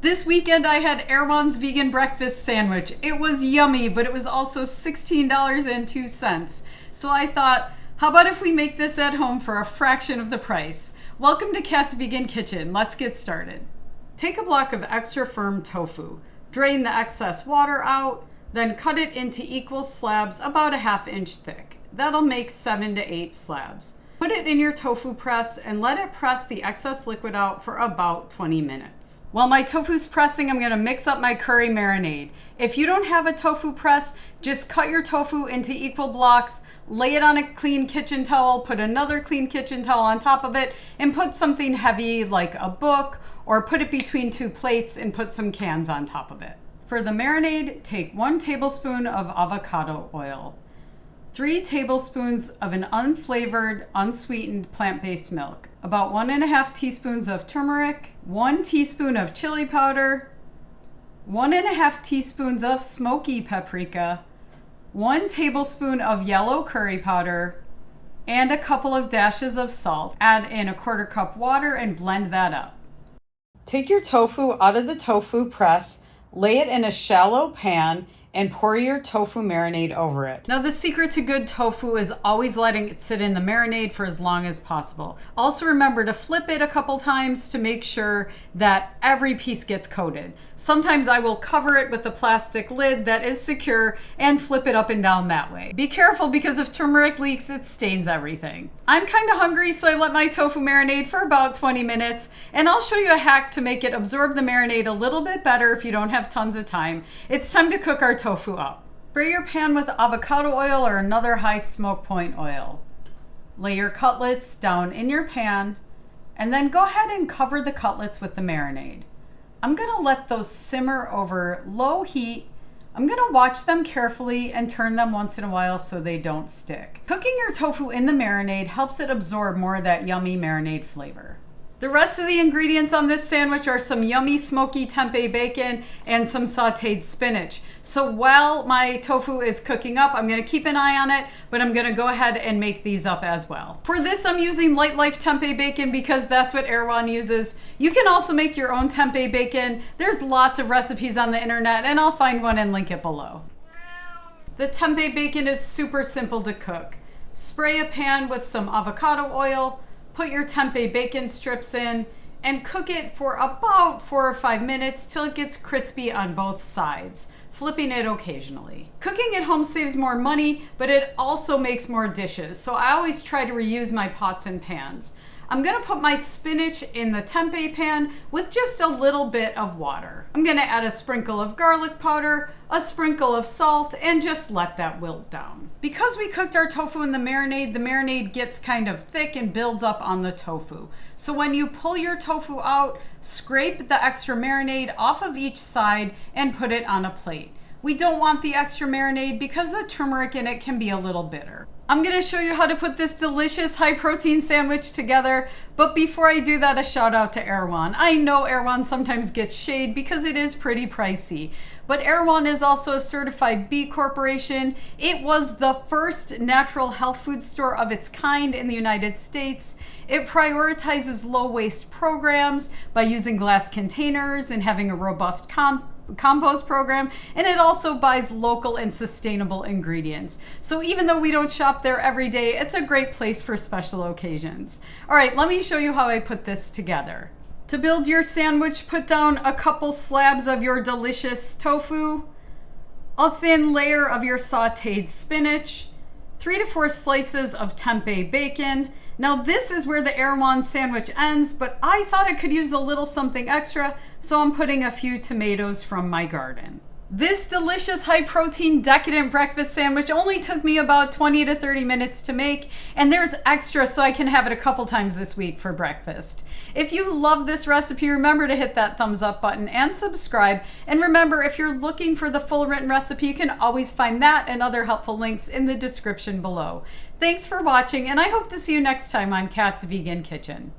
This weekend I had Erewhon's vegan breakfast sandwich. It was yummy, but it was also $16.02. So I thought, how about if we make this at home for a fraction of the price? Welcome to Kat's Vegan Kitchen. Let's get started. Take a block of extra firm tofu, drain the excess water out, then cut it into equal slabs about a ½ inch thick. That'll make 7 to 8 slabs. Put it in your tofu press and let it press the excess liquid out for about 20 minutes. While my tofu's pressing, I'm going to mix up my curry marinade. If you don't have a tofu press, just cut your tofu into equal blocks, lay it on a clean kitchen towel, put another clean kitchen towel on top of it, and put something heavy like a book, or put it between 2 plates and put some cans on top of it. For the marinade, take 1 tablespoon of avocado oil, 3 tablespoons of an unflavored, unsweetened plant-based milk, about 1½ teaspoons of turmeric, 1 teaspoon of chili powder, 1½ teaspoons of smoky paprika, 1 tablespoon of yellow curry powder, and a couple of dashes of salt. Add in a 1/4 cup water and blend that up. Take your tofu out of the tofu press, lay it in a shallow pan, and pour your tofu marinade over it. Now, the secret to good tofu is always letting it sit in the marinade for as long as possible. Also remember to flip it a couple times to make sure that every piece gets coated. Sometimes I will cover it with a plastic lid that is secure and flip it up and down that way. Be careful because if turmeric leaks, it stains everything. I'm kind of hungry, so I let my tofu marinate for about 20 minutes, and I'll show you a hack to make it absorb the marinade a little bit better if you don't have tons of time. It's time to cook our tofu up. Spray your pan with avocado oil or another high smoke point oil. Lay your cutlets down in your pan, and then go ahead and cover the cutlets with the marinade. I'm gonna let those simmer over low heat. I'm gonna watch them carefully and turn them once in a while so they don't stick. Cooking your tofu in the marinade helps it absorb more of that yummy marinade flavor. The rest of the ingredients on this sandwich are some yummy smoky tempeh bacon and some sauteed spinach. So while my tofu is cooking up, I'm gonna keep an eye on it, but I'm gonna go ahead and make these up as well. For this, I'm using Light Life tempeh bacon because that's what Erewhon uses. You can also make your own tempeh bacon. There's lots of recipes on the internet, and I'll find one and link it below. The tempeh bacon is super simple to cook. Spray a pan with some avocado oil, put your tempeh bacon strips in, and cook it for about 4 or 5 minutes till it gets crispy on both sides, flipping it occasionally. Cooking at home saves more money, but it also makes more dishes, so I always try to reuse my pots and pans. I'm gonna put my spinach in the tempeh pan with just a little bit of water. I'm gonna add a sprinkle of garlic powder, a sprinkle of salt, and just let that wilt down. Because we cooked our tofu in the marinade gets kind of thick and builds up on the tofu. So when you pull your tofu out, scrape the extra marinade off of each side and put it on a plate. We don't want the extra marinade because the turmeric in it can be a little bitter. I'm gonna show you how to put this delicious high protein sandwich together, but before I do that, a shout out to Erewhon. I know Erewhon sometimes gets shade because it is pretty pricey, but Erewhon is also a certified B Corporation. It was the first natural health food store of its kind in the United States. It prioritizes low waste programs by using glass containers and having a robust compost program, and it also buys local and sustainable ingredients. So even though we don't shop there every day, it's a great place for special occasions. All right, let me show you how I put this together. To build your sandwich, put down a couple slabs of your delicious tofu, a thin layer of your sauteed spinach, 3 to 4 slices of tempeh bacon. Now this is where the Erewhon sandwich ends, but I thought it could use a little something extra, so I'm putting a few tomatoes from my garden. This delicious high protein decadent breakfast sandwich only took me about 20 to 30 minutes to make, and there's extra so I can have it a couple times this week for breakfast. If you love this recipe, remember to hit that thumbs up button and subscribe. And remember, if you're looking for the full written recipe, you can always find that and other helpful links in the description below. Thanks for watching, and I hope to see you next time on Kat's Vegan Kitchen.